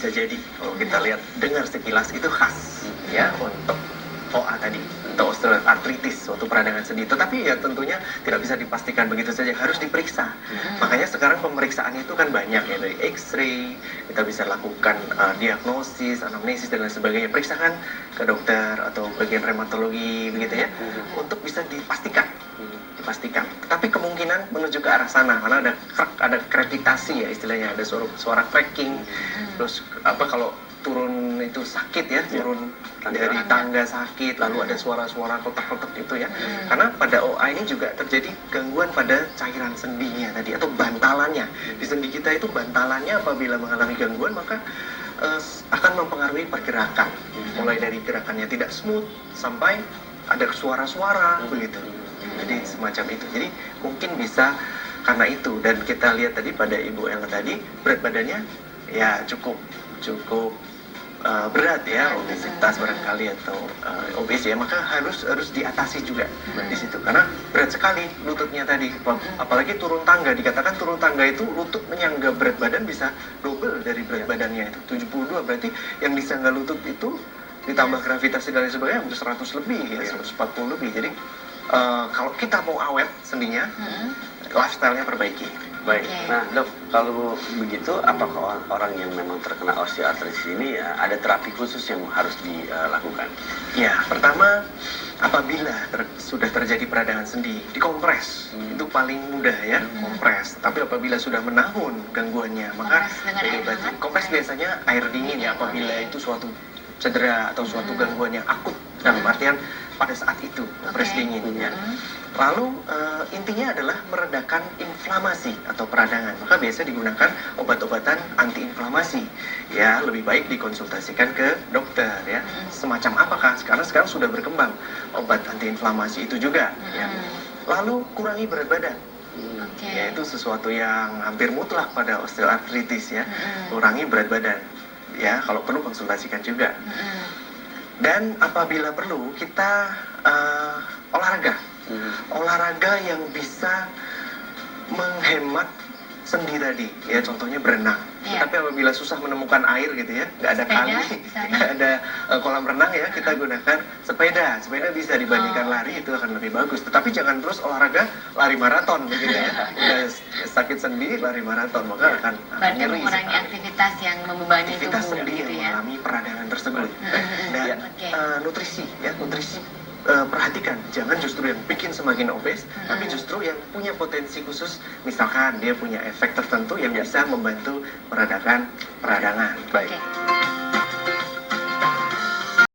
bisa jadi kalau kita lihat dengar sekilas itu khas ya untuk OA tadi, untuk osteoartritis, suatu peradangan sendi. Tetapi ya tentunya tidak bisa dipastikan begitu saja, harus diperiksa. Makanya sekarang pemeriksaannya itu kan banyak ya, dari X-ray, kita bisa lakukan diagnosis, anamnesis dan lain sebagainya. Periksakan ke dokter atau bagian reumatologi begitu ya, untuk bisa dipastikan. Tapi kemungkinan menuju ke arah sana karena ada krepitasi ya istilahnya, ada suara cracking. Terus apa kalau turun itu sakit ya, turun dari tangga sakit, lalu ada suara-suara kotak-kotak itu ya. Karena pada OA ini juga terjadi gangguan pada cairan sendinya tadi atau bantalannya. Di sendi kita itu bantalannya apabila mengalami gangguan maka akan mempengaruhi pergerakan. Mulai dari gerakannya tidak smooth sampai ada suara-suara begitu. Jadi semacam itu. Jadi mungkin bisa karena itu, dan kita lihat tadi pada Ibu Ella tadi berat badannya ya cukup berat ya, obesitas barangkali atau obes ya, maka harus diatasi juga di situ karena berat sekali lututnya tadi. Apalagi turun tangga, dikatakan turun tangga itu lutut menyangga berat badan bisa double dari berat badannya itu 72, berarti yang disangga lutut itu ditambah gravitasi dan lain sebagainya hampir 100 lebih ya, 140 lebih. Jadi kalau kita mau awet sendinya, lifestyle-nya perbaiki. Baik, nah dok, kalau begitu apakah orang yang memang terkena osteoartritis ini ya ada terapi khusus yang harus dilakukan? Ya, pertama apabila sudah terjadi peradangan sendi, dikompres. Itu paling mudah ya, kompres. Tapi apabila sudah menahun gangguannya, maka kompres biasanya air dingin ya apabila itu suatu cedera atau suatu gangguan yang akut, dalam artian pada saat itu kompres dingin ya. Lalu intinya adalah meredakan inflamasi atau peradangan. Maka biasa digunakan obat-obatan antiinflamasi. Ya, lebih baik dikonsultasikan ke dokter ya. Semacam apakah? Karena sekarang sudah berkembang obat antiinflamasi itu juga ya. Lalu kurangi berat badan. Ya, itu sesuatu yang hampir mutlak pada osteoartritis ya. Kurangi berat badan. Ya, kalau perlu konsultasikan juga. Dan apabila perlu kita olahraga yang bisa menghemat sendi tadi ya, contohnya berenang. Tapi apabila susah menemukan air gitu ya, nggak ada kali, nggak ada kolam renang ya, kita gunakan sepeda bisa dibandingkan lari, itu akan lebih bagus. Tetapi jangan terus olahraga lari maraton begitu ya. Udah sakit sendi lari maraton maka akan nyeri. Mengurangi aktivitas yang membebani aktivitas tubuh sendi gitu yang ya. mengalami peradangan tersebut. Dan nutrisi perhatikan, jangan justru yang bikin semakin obes, tapi justru yang punya potensi khusus, misalkan dia punya efek tertentu yang bisa membantu meredakan peradangan. Baik.